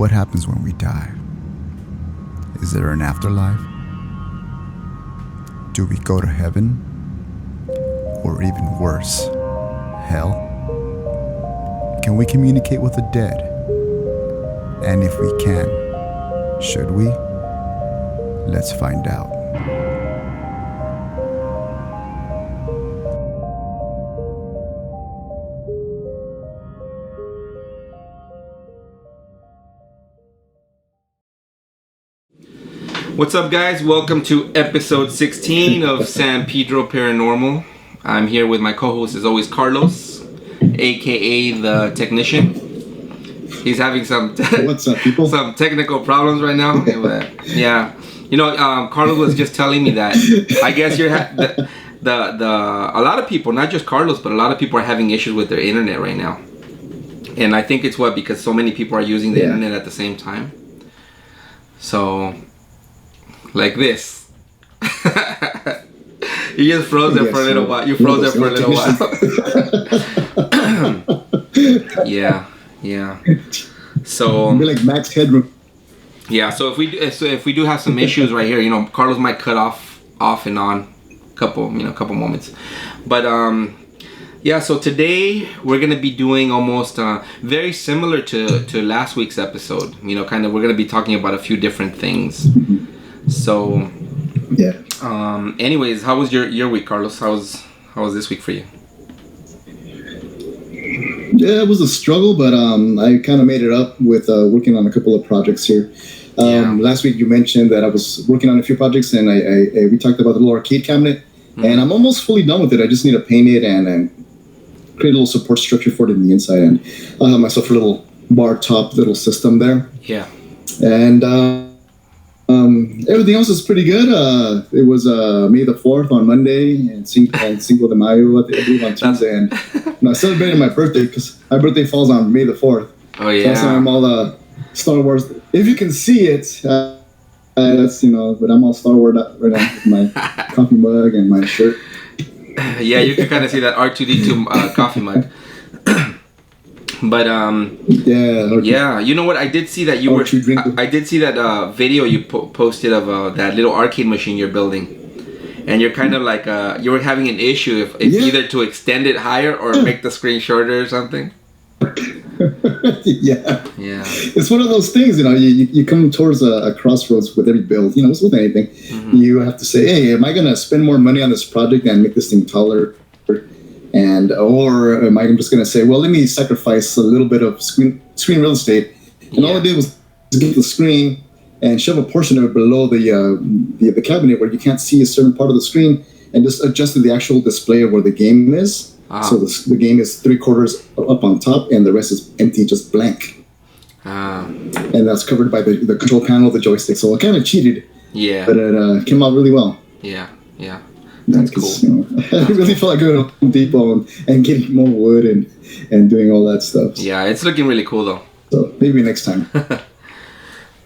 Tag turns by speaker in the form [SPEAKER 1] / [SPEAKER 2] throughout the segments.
[SPEAKER 1] What happens when we die? Is there an afterlife? Do we go to heaven? Or even worse, hell? Can we communicate with the dead? And if we can, should we? Let's find out.
[SPEAKER 2] What's up, guys? Welcome to episode 16 of San Pedro Paranormal. I'm here with my co-host, as always, Carlos, aka the technician. He's having some
[SPEAKER 3] What's up, people?
[SPEAKER 2] some technical problems right now. Yeah, you know, Carlos was just telling me that I guess you're a lot of people, not just Carlos, but a lot of people are having issues with their internet right now. And I think it's because so many people are using the internet at the same time. So, like this. You just froze there for a little while. You froze there for a little while. Yeah. So
[SPEAKER 3] Be like Max Headroom.
[SPEAKER 2] yeah. So if we do have some issues right here, you know, Carlos might cut off and on couple moments, but yeah. So today we're gonna be doing almost very similar to last week's episode. You know, we're gonna be talking about a few different things. So
[SPEAKER 3] yeah.
[SPEAKER 2] Anyways, how was your week, Carlos? How was this week for you?
[SPEAKER 3] Yeah, it was a struggle, but I kind of made it up with working on a couple of projects here. Last week you mentioned that I was working on a few projects, and we talked about the little arcade cabinet, and I'm almost fully done with it. I just need to paint it and create a little support structure for it in the inside, and I'll have myself a little bar top little system there.
[SPEAKER 2] Yeah.
[SPEAKER 3] And everything else is pretty good. It was May the 4th on Monday, and Cinco de Mayo, I believe, on Tuesday. And I celebrated my birthday because my birthday falls on May the 4th.
[SPEAKER 2] Oh, yeah.
[SPEAKER 3] So I'm all Star Wars. If you can see it, that's, but I'm all Star Wars right now with my coffee mug and my shirt.
[SPEAKER 2] Yeah, you can kind of see that R2D2 coffee mug. But yeah, you know what? I did see that you were. I did see that video you posted of that little arcade machine you're building, and you're kind of like you were having an issue if either to extend it higher or make the screen shorter or something.
[SPEAKER 3] Yeah.
[SPEAKER 2] It's
[SPEAKER 3] one of those things, you come towards a crossroads with every build. It's with anything. Mm-hmm. You have to say, hey, am I gonna spend more money on this project and make this thing taller? Or am I just going to say, well, let me sacrifice a little bit of screen real estate, and all I did was get the screen and shove a portion of it below the cabinet where you can't see a certain part of the screen, and just adjusted the actual display of where the game is. So the game is 3/4 up on top, and the rest is empty, just blank. And that's covered by the control panel of the joystick. So I kind of cheated.
[SPEAKER 2] Yeah.
[SPEAKER 3] But it came out really well.
[SPEAKER 2] Yeah. That's cool.
[SPEAKER 3] I really feel like going to Home Depot and getting more wood and doing all that stuff.
[SPEAKER 2] Yeah, it's looking really cool though.
[SPEAKER 3] So maybe next time.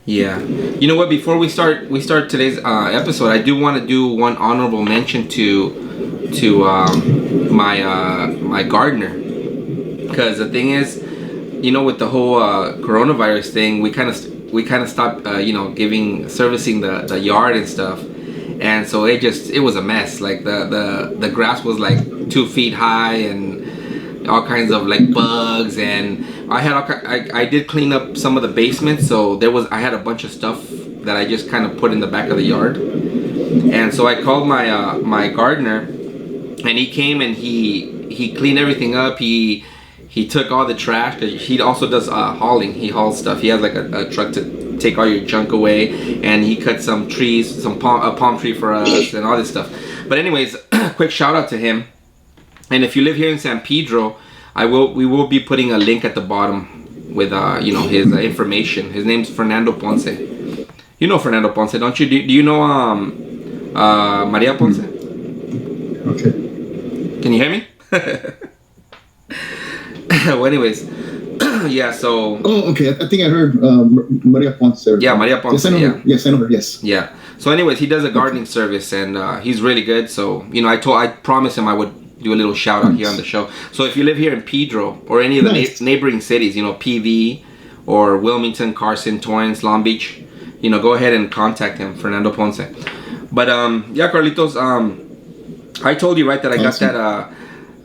[SPEAKER 2] Yeah. You know what? Before we start today's episode, I do want to do one honorable mention to my gardener, because the thing is, with the whole coronavirus thing, we kind of stopped servicing the yard and stuff. And so it was a mess. Like the grass was like 2 feet high, and all kinds of like bugs. And I did clean up some of the basement, so I had a bunch of stuff that I just kind of put in the back of the yard. And so I called my gardener, and he came and he cleaned everything up. He took all the trash, because he also does hauling. He hauls stuff. He has like a truck to take all your junk away, and he cut some trees, a palm tree for us, and all this stuff. But anyways, quick shout out to him. And if you live here in San Pedro, we will be putting a link at the bottom with his information. His name's Fernando Ponce. You know Fernando Ponce, don't you? Do you know Maria Ponce?
[SPEAKER 3] Okay.
[SPEAKER 2] Can you hear me? Well, anyways, yeah. So.
[SPEAKER 3] Oh, okay. I think I heard Maria Ponce.
[SPEAKER 2] Yeah, Maria Ponce.
[SPEAKER 3] Yes, I know her. Yes, I know her. Yes.
[SPEAKER 2] Yeah. So, anyways, he does a gardening service, and he's really good. So, I promised him I would do a little shout out here on the show. So, if you live here in Pedro or any of the neighboring cities, PV or Wilmington, Carson, Torrance, Long Beach, go ahead and contact him, Fernando Ponce. But yeah, Carlitos, I told you, right, that I got that.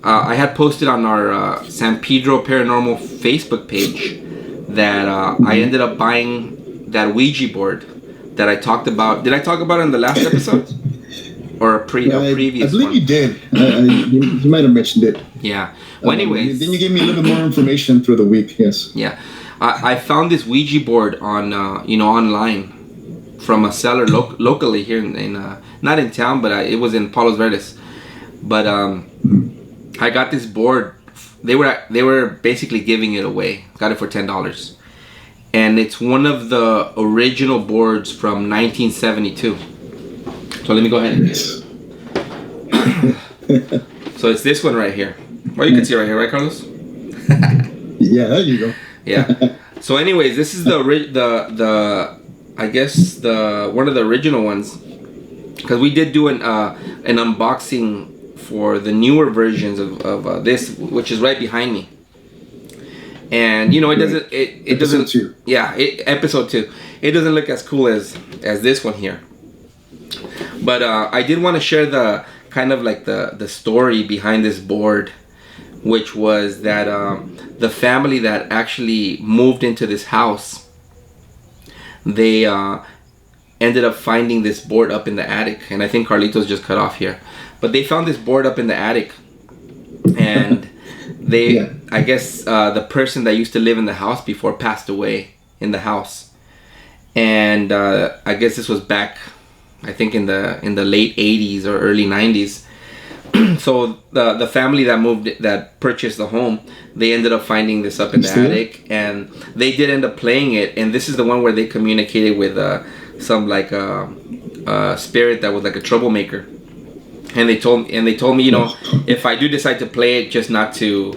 [SPEAKER 2] I had posted on our San Pedro Paranormal Facebook page that I ended up buying that Ouija board that I talked about. Did I talk about it in the last episode? Or a previous
[SPEAKER 3] I believe
[SPEAKER 2] one?
[SPEAKER 3] You did. You might have mentioned it.
[SPEAKER 2] Yeah. Well, anyways.
[SPEAKER 3] Then you gave me a little bit more information through the week, yes.
[SPEAKER 2] Yeah. I found this Ouija board on, online from a seller locally here in not in town, but it was in Palos Verdes. But I got this board. They were basically giving it away. Got it for $10, and it's one of the original boards from 1972. So let me go ahead and So it's this one right here. Well, you can see right here, right, Carlos?
[SPEAKER 3] Yeah, there you go.
[SPEAKER 2] Yeah. So, anyways, this is the I guess one of the original ones, because we did do an unboxing for the newer versions of this, which is right behind me. And it doesn't. 2. Yeah, episode 2. It doesn't look as cool as this one here. But I did want to share the kind of like the story behind this board, which was that the family that actually moved into this house, they ended up finding this board up in the attic. And I think Carlitos just cut off here. But they found this board up in the attic. And I guess the person that used to live in the house before passed away in the house. And I guess this was back, I think in the late 80s or early 90s. So the family that purchased the home, they ended up finding this up in the attic, and they did end up playing it. And this is the one where they communicated with some like spirit that was like a troublemaker. And they told me, if I do decide to play it, just not to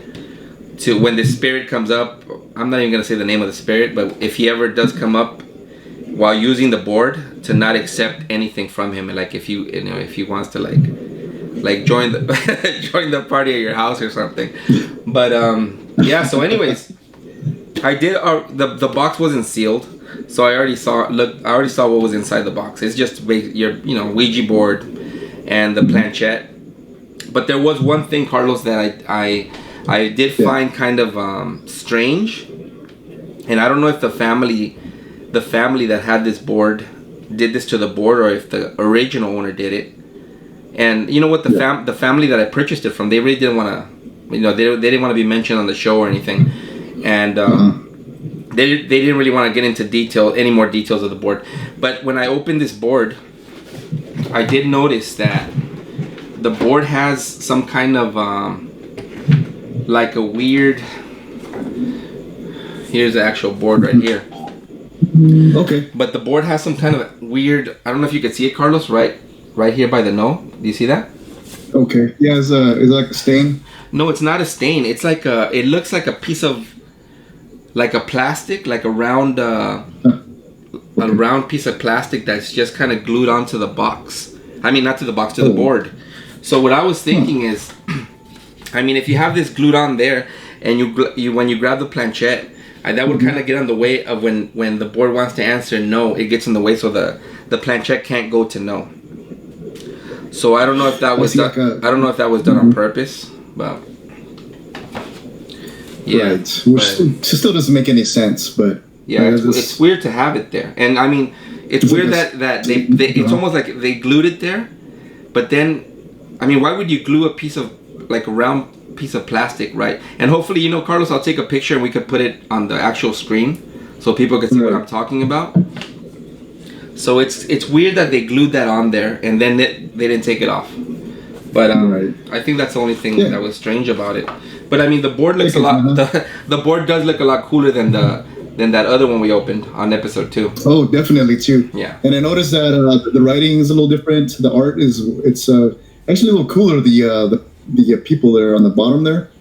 [SPEAKER 2] when the spirit comes up, I'm not even gonna say the name of the spirit, but if he ever does come up while using the board, to not accept anything from him. Like if he wants to like join the party at your house or something. But yeah. So anyways, I did. The box wasn't sealed, so I already saw what was inside the box. It's just your Ouija board and the planchette. But there was one thing, Carlos, that I did find kind of strange, and I don't know if the family that had this board did this to the board, or if the original owner did it. And you know what, the family that I purchased it from, they really didn't want to, they didn't want to be mentioned on the show or anything, and they didn't really want to get into any more details of the board. But when I opened this board, I did notice that the board has some kind of like a weird. Here's the actual board right here.
[SPEAKER 3] Okay.
[SPEAKER 2] But the board has some kind of weird. I don't know if you can see it, Carlos. Right here by the no. Do you see that?
[SPEAKER 3] Okay. Yeah. Is it like a stain?
[SPEAKER 2] No, it's not a stain. It's like it looks like a piece of, like a plastic, like a round, a round piece of plastic that's just kind of glued onto the box. I mean, not to the box, to the board. So what I was thinking is, I mean, if you have this glued on there, and you when you grab the planchette, that would kind of get in the way of when the board wants to answer no, it gets in the way, so the planchette can't go to no. So I don't know if that was done. I don't know if that was done on purpose, but yeah,
[SPEAKER 3] right. Which still doesn't make any sense, but
[SPEAKER 2] yeah, it's weird to have it there. And I mean, it's weird that they it's almost like they glued it there, but then, I mean, why would you glue a piece of, like, a round piece of plastic, right? And hopefully, Carlos, I'll take a picture and we could put it on the actual screen so people can see what I'm talking about. So it's weird that they glued that on there and then they didn't take it off. But I think that's the only thing that was strange about it. But I mean, the board looks a lot. The board does look a lot cooler than that other one we opened on episode 2.
[SPEAKER 3] Oh, definitely too.
[SPEAKER 2] Yeah.
[SPEAKER 3] And I noticed that the writing is a little different. The art it's actually a little cooler. The people that are on the bottom there,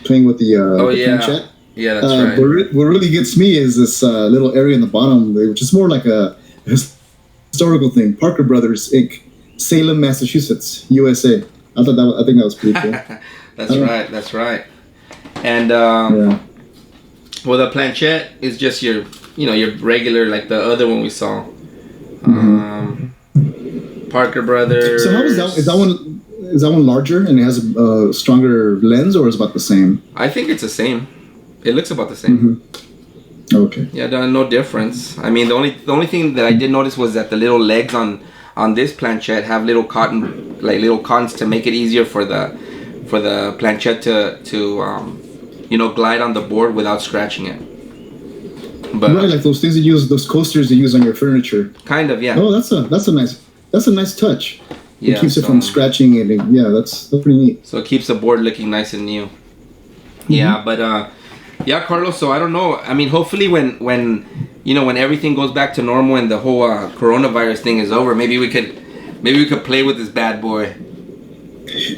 [SPEAKER 3] playing with the planchette.
[SPEAKER 2] Yeah, that's right.
[SPEAKER 3] What really gets me is this little area in the bottom, which is more like a historical thing. Parker Brothers Inc., Salem, Massachusetts, USA. I think that was pretty cool.
[SPEAKER 2] That's right. And Well, the planchette is just your, your regular, like the other one we saw. Parker Brothers.
[SPEAKER 3] So how is that? Is that one larger and it has a stronger lens, or is it about the same?
[SPEAKER 2] I think it's the same. It looks about the same.
[SPEAKER 3] Okay.
[SPEAKER 2] Yeah, no difference. I mean, the only thing that I did notice was that the little legs on this planchette have little cottons to make it easier for the planchette to glide on the board without scratching it. But
[SPEAKER 3] right, like those things you use, those coasters you use on your furniture.
[SPEAKER 2] Kind of, yeah.
[SPEAKER 3] Oh, that's a nice touch.
[SPEAKER 2] Yeah,
[SPEAKER 3] it keeps it from scratching it. Yeah, that's pretty neat.
[SPEAKER 2] So it keeps the board looking nice and new. Yeah, but yeah, Carlos. So I don't know. I mean, hopefully when everything goes back to normal and the whole coronavirus thing is over, maybe we could play with this bad boy.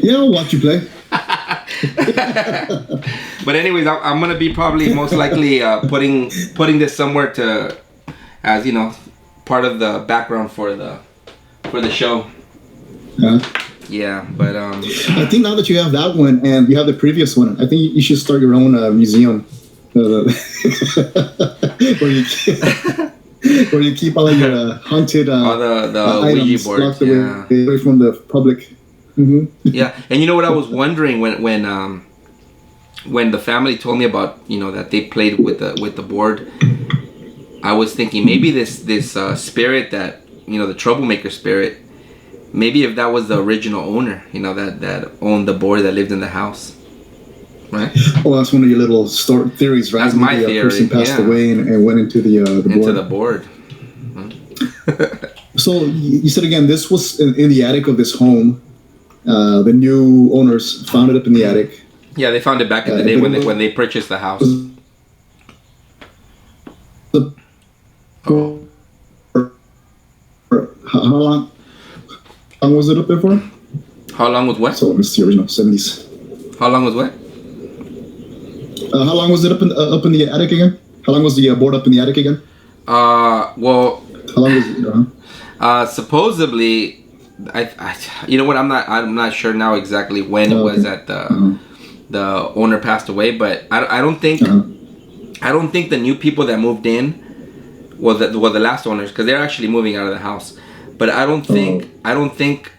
[SPEAKER 3] Yeah, I'll watch you play.
[SPEAKER 2] But anyways, I'm gonna be probably most likely putting this somewhere as part of the background for the show. Yeah, but
[SPEAKER 3] I think now that you have that one and you have the previous one, I think you should start your own museum where you keep all of your haunted
[SPEAKER 2] all the
[SPEAKER 3] items
[SPEAKER 2] Ouija boards,
[SPEAKER 3] locked away from the public.
[SPEAKER 2] Yeah, and you know what I was wondering when the family told me about that they played with the board, I was thinking maybe this spirit that the troublemaker spirit, maybe if that was the original owner, that owned the board, that lived in the house, right?
[SPEAKER 3] Well, that's one of your little theories, right?
[SPEAKER 2] That's my
[SPEAKER 3] maybe
[SPEAKER 2] theory.
[SPEAKER 3] A person passed away and went into the board.
[SPEAKER 2] Into the board.
[SPEAKER 3] So you said again, this was in the attic of this home. The new owners found it up in the attic.
[SPEAKER 2] Yeah, they found it back in the day when they purchased the house.
[SPEAKER 3] How long was it up there for?
[SPEAKER 2] How long was what?
[SPEAKER 3] So it's the original 70s.
[SPEAKER 2] How long was what?
[SPEAKER 3] How long was it up in the attic again? How long was the board up in the attic again?
[SPEAKER 2] Well.
[SPEAKER 3] How long was it?
[SPEAKER 2] Supposedly, I you know what? I'm not sure now exactly when it was that the owner passed away, but I don't think the new people that moved in the last owners, because they're actually moving out of the house, but I don't think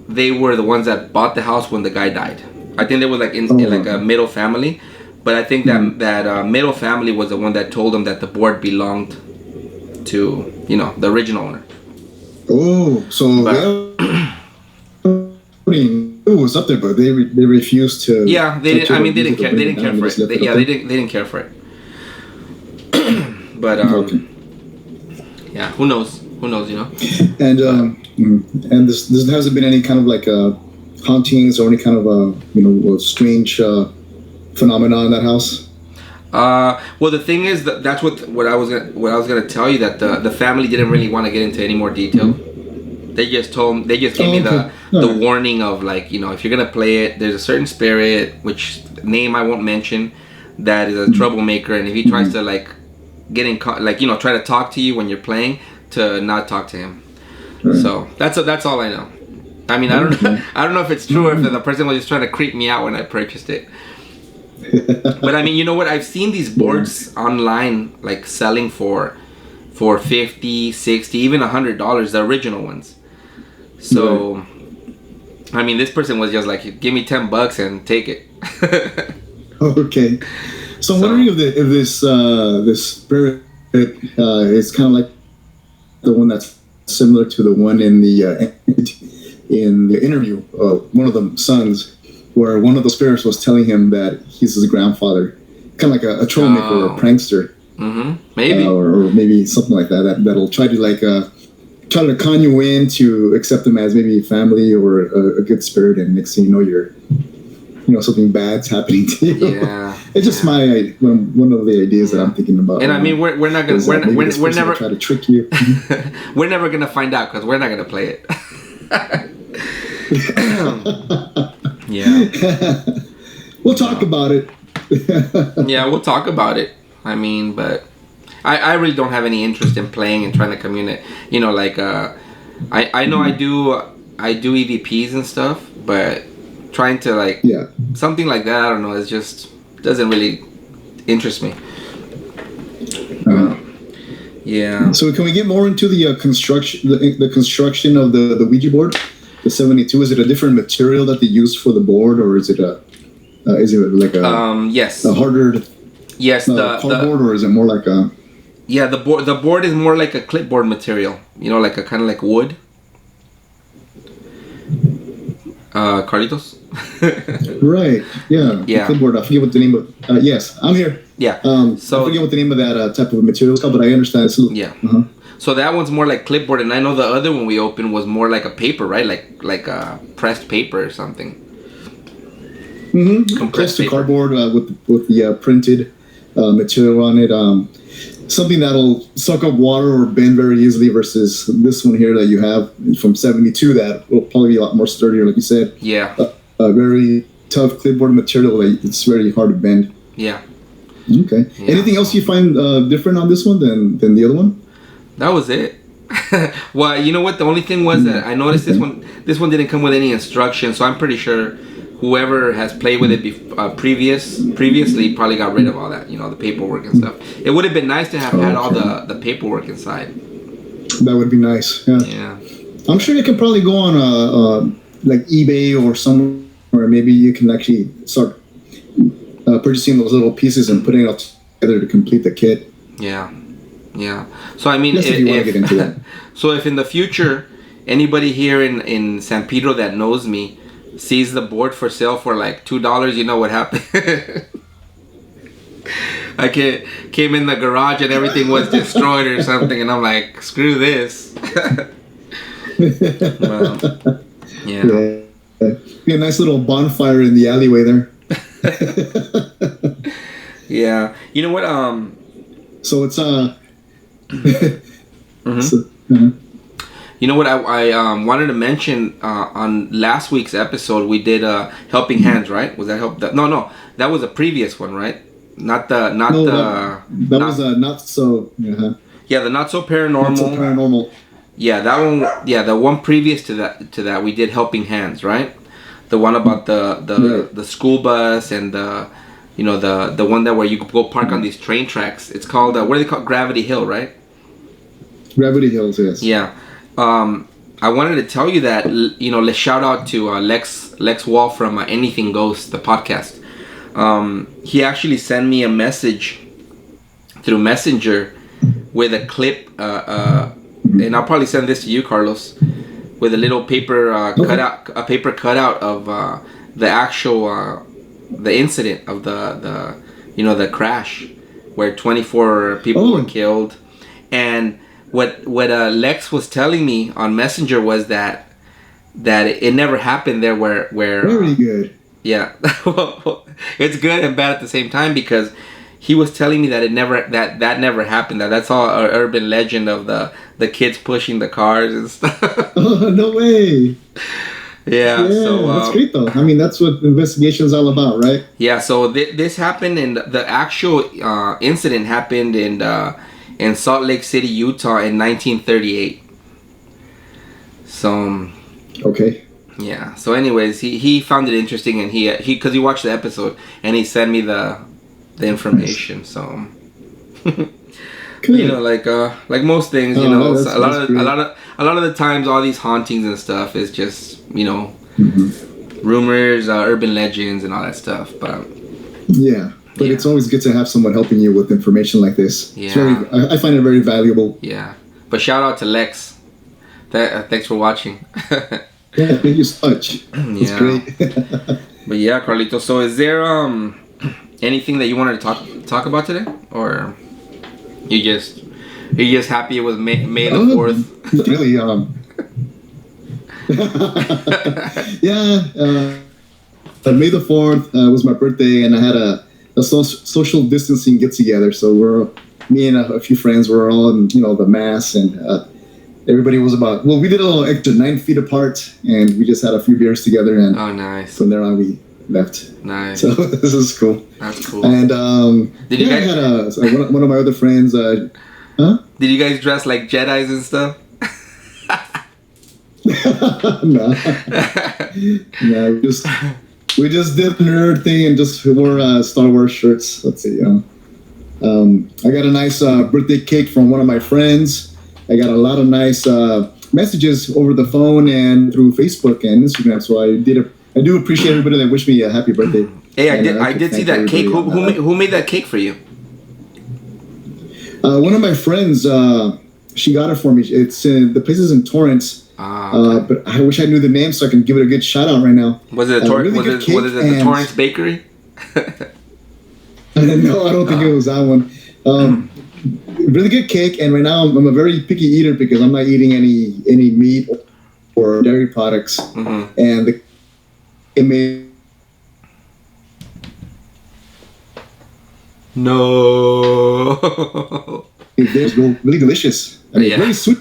[SPEAKER 2] they were the ones that bought the house when the guy died. I think they were like in like a middle family, but I think that middle family was the one that told them that the board belonged to the original owner.
[SPEAKER 3] Oh, so it was up there, but they refused to.
[SPEAKER 2] Yeah, they didn't. I mean, they didn't care. They didn't care for it. They didn't care for it. But yeah, who knows? Who knows?
[SPEAKER 3] And this hasn't been any kind of like hauntings or any kind of strange phenomenon in that house.
[SPEAKER 2] Well, the thing is that's what I was gonna tell you, that the family didn't really want to get into any more detail. They just gave me the warning of, like, if you're gonna play it, there's a certain spirit, which name I won't mention, that is a troublemaker, and if he tries to like get in try to talk to you when you're playing, to not talk to him. Right. So that's all I know. I mean, I don't know if it's true or if the person was just trying to creep me out when I purchased it. But I mean, you know what? I've seen these boards online, like selling for $50, $60, even $100, the original ones. So, I mean, this person was just like, "Give me $10 and take it."
[SPEAKER 3] Okay. So I'm wondering if this spirit is kind of like the one that's similar to the one in the interview, one of the sons, where one of the spirits was telling him that he's his grandfather, kind of like a troublemaker or a prankster.
[SPEAKER 2] Mm-hmm. Maybe.
[SPEAKER 3] Or maybe something like that. That'll try to con you in to accept him as maybe family or a good spirit, and next thing you know, you're something bad's happening to you.
[SPEAKER 2] Yeah.
[SPEAKER 3] It's just one of the ideas that I'm thinking about.
[SPEAKER 2] And I mean, we're not gonna we're never
[SPEAKER 3] try to trick you.
[SPEAKER 2] We're never gonna find out because we're not gonna play it. Yeah.
[SPEAKER 3] We'll talk about it.
[SPEAKER 2] Yeah, we'll talk about it. I mean, but I really don't have any interest in playing and trying to communicate. I know I do EVPs and stuff, but trying to something like that, I don't know, it just doesn't really interest me. Yeah.
[SPEAKER 3] So can we get more into the construction, the construction of the Ouija board, the 72? Is it a different material that they use for the board, or is it like a
[SPEAKER 2] yes,
[SPEAKER 3] a harder
[SPEAKER 2] yes, the
[SPEAKER 3] cardboard, or is it more like a?
[SPEAKER 2] Yeah, the board is more like a clipboard material. You know, like a kind of like wood. Carlitos.
[SPEAKER 3] Right. Yeah.
[SPEAKER 2] Yeah.
[SPEAKER 3] Clipboard. I forget what the name of. Yes, I'm here.
[SPEAKER 2] Yeah.
[SPEAKER 3] So I forget what the name of that type of material is called, but I understand. It's
[SPEAKER 2] yeah. So that one's more like clipboard, and I know the other one we opened was more like a paper, right? Like a pressed paper or something.
[SPEAKER 3] Compressed to cardboard with the printed material on it. Something that'll suck up water or bend very easily versus this one here that you have from 72 that will probably be a lot more sturdier, like you said.
[SPEAKER 2] Yeah.
[SPEAKER 3] A very tough clipboard material that it's very hard to bend.
[SPEAKER 2] Yeah.
[SPEAKER 3] Okay. Yeah. Anything else you find different on this one than the other one?
[SPEAKER 2] That was it. Well, you know what? The only thing was that I noticed this one didn't come with any instructions, so I'm pretty sure whoever has played with it previously probably got rid of all that, you know, the paperwork and stuff. It would have been nice to have had all the paperwork inside.
[SPEAKER 3] That would be nice. Yeah.
[SPEAKER 2] Yeah.
[SPEAKER 3] I'm sure you can probably go on like eBay or somewhere where maybe you can actually start purchasing those little pieces and putting it all together to complete the kit.
[SPEAKER 2] Yeah. Yeah. So I mean,
[SPEAKER 3] if you want to get into that.
[SPEAKER 2] So if in the future anybody here in San Pedro that knows me sees the board for sale for like $2, you know what happened. I came in the garage and everything was destroyed or something, and I'm like, screw this. Well, yeah.
[SPEAKER 3] Be a nice little bonfire in the alleyway there.
[SPEAKER 2] Yeah. You know what?
[SPEAKER 3] So it's
[SPEAKER 2] You know what? I wanted to mention on last week's episode we did Helping Hands, right? Was that No, that was a previous one, right? That was not so. Yeah, the Not So Paranormal.
[SPEAKER 3] Not So Paranormal.
[SPEAKER 2] Yeah, that one. Yeah, the one previous to that we did Helping Hands, right? The one about the school bus and the one that where you go park on these train tracks. It's called what are they called? Gravity Hill, right?
[SPEAKER 3] Gravity Hills, yes.
[SPEAKER 2] Yeah. I wanted to tell you that, you know, let's shout out to Lex Wahl from Anything Goes, the podcast. He actually sent me a message through Messenger with a clip, and I'll probably send this to you, Carlos, with a little paper cutout of the actual the incident of the crash where 24 people were killed. And what Lex was telling me on Messenger was that it never happened there where
[SPEAKER 3] very good.
[SPEAKER 2] Yeah. Well, it's good and bad at the same time, because he was telling me that that never happened. That's all an urban legend of the kids pushing the cars and stuff.
[SPEAKER 3] Oh, no way.
[SPEAKER 2] Yeah, so
[SPEAKER 3] that's great though. I mean, that's what investigation is all about, right?
[SPEAKER 2] Yeah, so this happened, and the actual incident happened in Salt Lake City, Utah, in 1938. So. Okay. Yeah. So, anyways, he found it interesting, and he because he watched the episode, and he sent me the information. Nice. So. You know, like most things, you know, a lot of the times, all these hauntings and stuff is just, you know, rumors, urban legends, and all that stuff. But
[SPEAKER 3] yeah, but it's always good to have someone helping you with information like this. Yeah, I find it very valuable.
[SPEAKER 2] Yeah, but shout out to Lex. Thanks for watching.
[SPEAKER 3] Yeah, thank you so much. It's great.
[SPEAKER 2] But yeah, Carlito. So, is there anything that you wanted to talk about today, or? You're just happy it was May the 4th?
[SPEAKER 3] Really, yeah. May the 4th was my birthday, and I had a social distancing get together. So me and a few friends were all in, you know, the mass, and everybody was we did a little extra 9 feet apart, and we just had a few beers together, and
[SPEAKER 2] nice.
[SPEAKER 3] From there on we left.
[SPEAKER 2] Nice.
[SPEAKER 3] So this is cool.
[SPEAKER 2] That's cool.
[SPEAKER 3] And did you guys? I had one of my other friends. Did
[SPEAKER 2] you guys dress like Jedis and stuff?
[SPEAKER 3] No. No. We just did the nerd thing and just wore Star Wars shirts. Let's see. I got a nice birthday cake from one of my friends. I got a lot of nice messages over the phone and through Facebook and Instagram. So I do appreciate everybody that wished me a happy birthday.
[SPEAKER 2] Hey,
[SPEAKER 3] And
[SPEAKER 2] I did see that cake. Who made that cake for you?
[SPEAKER 3] One of my friends, she got it for me. It's the place is in Torrance.
[SPEAKER 2] Okay.
[SPEAKER 3] But I wish I knew the name so I can give it a good shout out right now.
[SPEAKER 2] Was it
[SPEAKER 3] really
[SPEAKER 2] was it the Torrance Bakery?
[SPEAKER 3] No, I don't think it was that one. Really good cake, and right now I'm a very picky eater because I'm not eating any meat or dairy products.
[SPEAKER 2] Mm-hmm.
[SPEAKER 3] And it made it's really delicious. I mean, very sweet.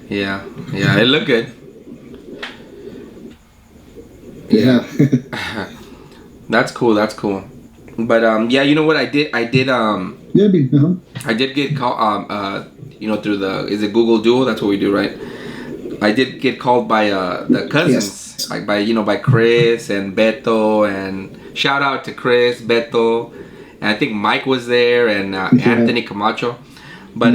[SPEAKER 2] Yeah, it looked good.
[SPEAKER 3] Yeah.
[SPEAKER 2] That's cool. But yeah, you know what I did? I did get called through is it Google Duo? That's what we do, right? I did get called by the cousins, like by Chris and Beto, and shout out to Chris, Beto, and I think Mike was there and Anthony Camacho. But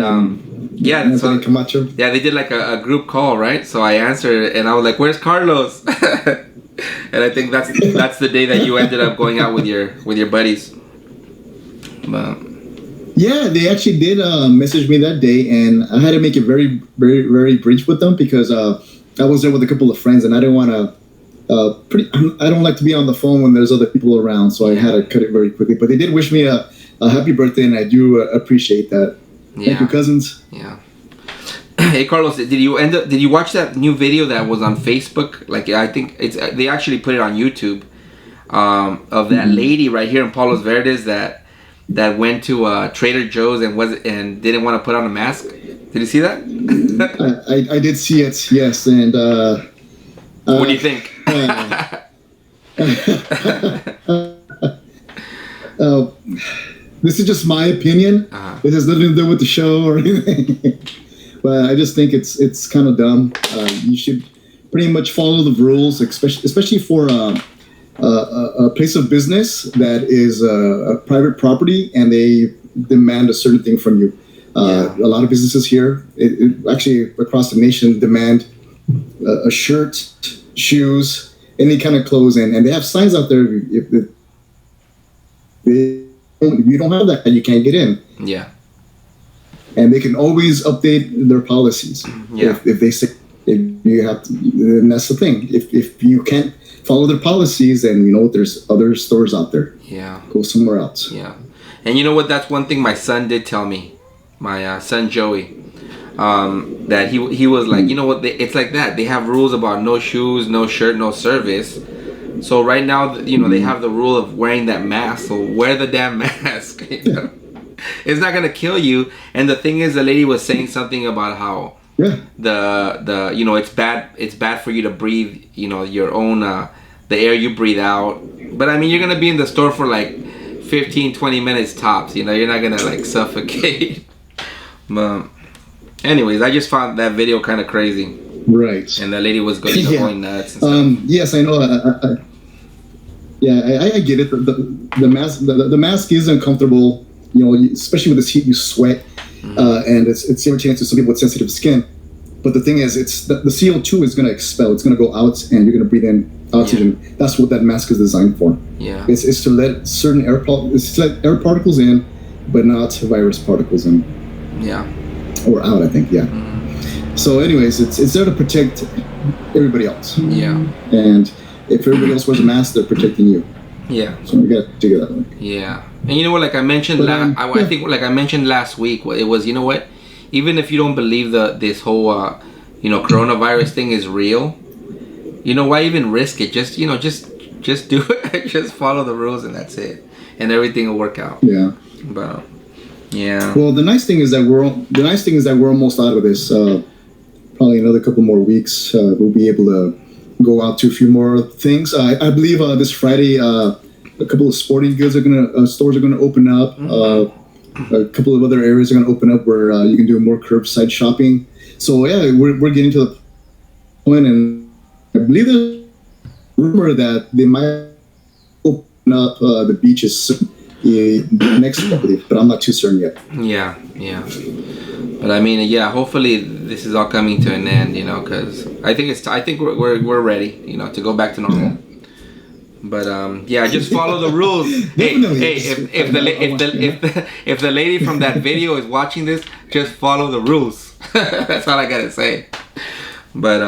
[SPEAKER 2] yeah, so
[SPEAKER 3] Camacho.
[SPEAKER 2] Yeah, they did like a group call, right? So I answered and I was like, "Where's Carlos?" And I think that's the day that you ended up going out with your buddies. But
[SPEAKER 3] yeah, they actually did message me that day, and I had to make it very, very, very brief with them because I was there with a couple of friends, and I didn't want to. I don't like to be on the phone when there's other people around, so I had to cut it very quickly. But they did wish me a happy birthday, and I do appreciate that.
[SPEAKER 2] Yeah.
[SPEAKER 3] Thank you, cousins.
[SPEAKER 2] Yeah. Hey Carlos, did you watch that new video that was on Facebook? Like I think they actually put it on YouTube of that lady right here in Palos Verdes that went to Trader Joe's and didn't want to put on a mask. Did you see that?
[SPEAKER 3] I did see it, yes, and
[SPEAKER 2] what do you think?
[SPEAKER 3] This is just my opinion. It has nothing to do with the show or anything. But I just think it's kind of dumb. You should pretty much follow the rules, especially for a place of business that is a private property and they demand a certain thing from you. A lot of businesses here, actually across the nation, demand a shirt, shoes, any kind of clothes, and they have signs out there. If you don't have that, you can't get in.
[SPEAKER 2] Yeah.
[SPEAKER 3] And they can always update their policies.
[SPEAKER 2] Yeah.
[SPEAKER 3] If they say if you have to, and that's the thing. If you can't follow their policies, then there's other stores out there.
[SPEAKER 2] Yeah.
[SPEAKER 3] Go somewhere else.
[SPEAKER 2] Yeah. And you know what? That's one thing my son did tell me. My son Joey, that he was like, you know what? It's like that. They have rules about no shoes, no shirt, no service. So right now, they have the rule of wearing that mask. So wear the damn mask. It's not gonna kill you. And the thing is, the lady was saying something about how the it's bad for you to breathe your own the air you breathe out. But I mean, you're gonna be in the store for like 15-20 minutes tops. You're not gonna like suffocate. But anyways, I just found that video kind of crazy.
[SPEAKER 3] Right.
[SPEAKER 2] And the lady was going nuts.
[SPEAKER 3] Yes, I know. I get it. The mask the mask is uncomfortable. Especially with this heat, you sweat, and it's irritating to some people with sensitive skin. But the thing is, it's the CO2 is going to expel. It's going to go out, and you're going to breathe in oxygen. Yeah. That's what that mask is designed for.
[SPEAKER 2] Yeah.
[SPEAKER 3] It's to let certain air particles in, but not virus particles in.
[SPEAKER 2] Yeah.
[SPEAKER 3] Or out, I think. Yeah. So, anyways, it's there to protect everybody else.
[SPEAKER 2] Yeah.
[SPEAKER 3] And if everybody else wears a mask, they're protecting you.
[SPEAKER 2] Yeah.
[SPEAKER 3] So we got to figure that out.
[SPEAKER 2] Yeah. And you know what? Like I mentioned, I think like I mentioned last week, it was, you know what? Even if you don't believe this whole coronavirus thing is real, why even risk it? Just just do it. Just follow the rules and that's it, and everything will work out.
[SPEAKER 3] Yeah.
[SPEAKER 2] But yeah.
[SPEAKER 3] Well, the nice thing is that we're almost out of this. Probably another couple more weeks, we'll be able to go out to a few more things. I believe this Friday, a couple of sporting goods stores are gonna open up. A couple of other areas are gonna open up where you can do more curbside shopping. So yeah, we're getting to the point, and I believe there's a rumor that they might open up the beaches soon. next week, I believe, but I'm not too certain yet.
[SPEAKER 2] Yeah. But I mean, yeah. Hopefully, this is all coming to an end. Because I think we're ready. To go back to normal. But yeah, just follow the rules. hey, if the lady from that video is watching this, just follow the rules. That's all I gotta say. But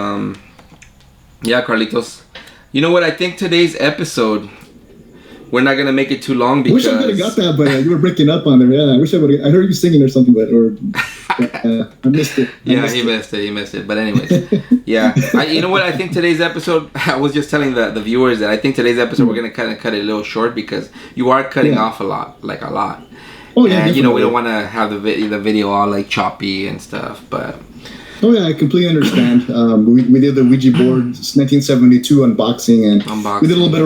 [SPEAKER 2] yeah, Carlitos. You know what? I think today's episode, we're not gonna make it too long because.
[SPEAKER 3] I wish I could have got that, but you were breaking up on there. Yeah, I wish I would. I heard you singing or something, but I missed it.
[SPEAKER 2] He missed it. But anyways, yeah. You know what? I think today's episode. I was just telling the viewers that I think today's episode we're gonna kind of cut it a little short because you are cutting off a lot.
[SPEAKER 3] Oh yeah.
[SPEAKER 2] And we don't want to have the video all like choppy and stuff, but.
[SPEAKER 3] Oh yeah, I completely understand. We did the Ouija board 1972 unboxing, and we did a little bit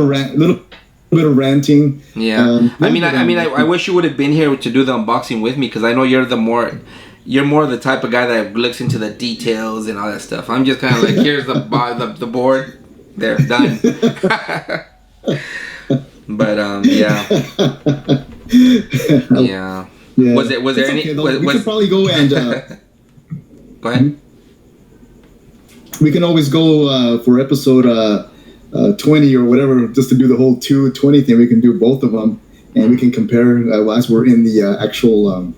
[SPEAKER 3] of ranting.
[SPEAKER 2] Yeah, I wish you would have been here to do the unboxing with me because I know you're more the type of guy that looks into the details and all that stuff. I'm just kind of like, here's the board, there, done. But yeah. Was there any?
[SPEAKER 3] We could probably go and.
[SPEAKER 2] Go ahead.
[SPEAKER 3] We can always go for episode 20 or whatever, just to do the whole 220 thing. We can do both of them, and we can compare as we're in the actual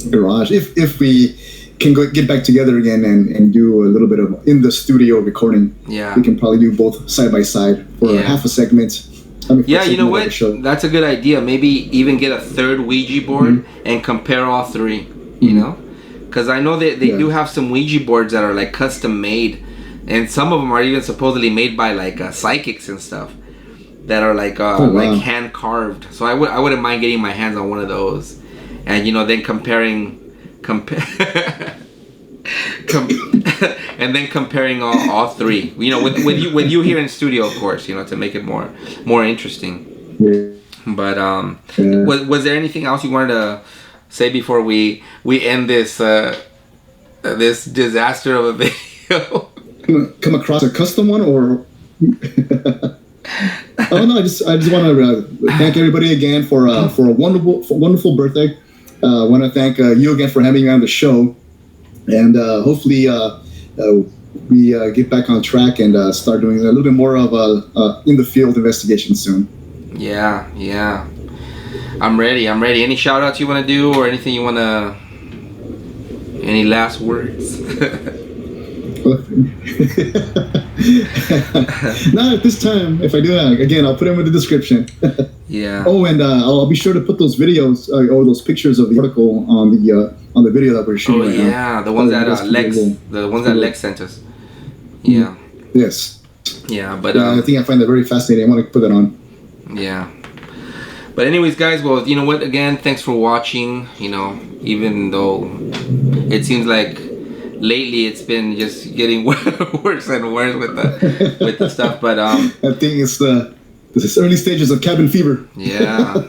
[SPEAKER 3] garage. If we can get back together again and do a little bit of in the studio recording, we can probably do both side by side for half a segment.
[SPEAKER 2] You know what? That's a good idea. Maybe even get a third Ouija board and compare all three. You know. Because I know they do have some Ouija boards that are like custom made, and some of them are even supposedly made by like psychics and stuff that are like like hand carved. So I wouldn't mind getting my hands on one of those, and then comparing all three. With you here in studio, of course. To make it more interesting. But was there anything else you wanted to say before we end this this disaster of a video?
[SPEAKER 3] Come across a custom one or? Oh no! I just want to thank everybody again for a wonderful birthday. I want to thank you again for having me on the show, and hopefully we get back on track and start doing a little bit more of in the field investigation soon. Yeah.
[SPEAKER 2] I'm ready. Any shout outs you want to do or anything you want to... Any last words?
[SPEAKER 3] Not at this time. If I do, again, I'll put them in the description.
[SPEAKER 2] Yeah.
[SPEAKER 3] Oh, and I'll be sure to put those videos or those pictures of the article on the video that we're shooting right now.
[SPEAKER 2] Yeah, the ones that Lex sent us. Yeah.
[SPEAKER 3] Yes.
[SPEAKER 2] Yeah, but...
[SPEAKER 3] I think I find that very fascinating. I want to put that on.
[SPEAKER 2] Yeah. But anyways, guys, well, you know what? Again, thanks for watching. Even though it seems like lately it's been just getting worse and worse with the stuff. But I
[SPEAKER 3] think it's the early stages of cabin fever.
[SPEAKER 2] Yeah.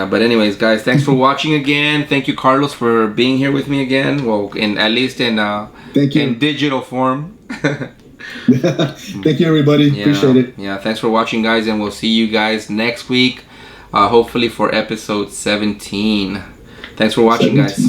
[SPEAKER 2] But anyways, guys, thanks for watching again. Thank you, Carlos, for being here with me again. Well, at least in digital form.
[SPEAKER 3] Thank you, everybody. Appreciate it.
[SPEAKER 2] Yeah, thanks for watching, guys, and we'll see you guys next week, hopefully for episode 17. Thanks for watching, guys.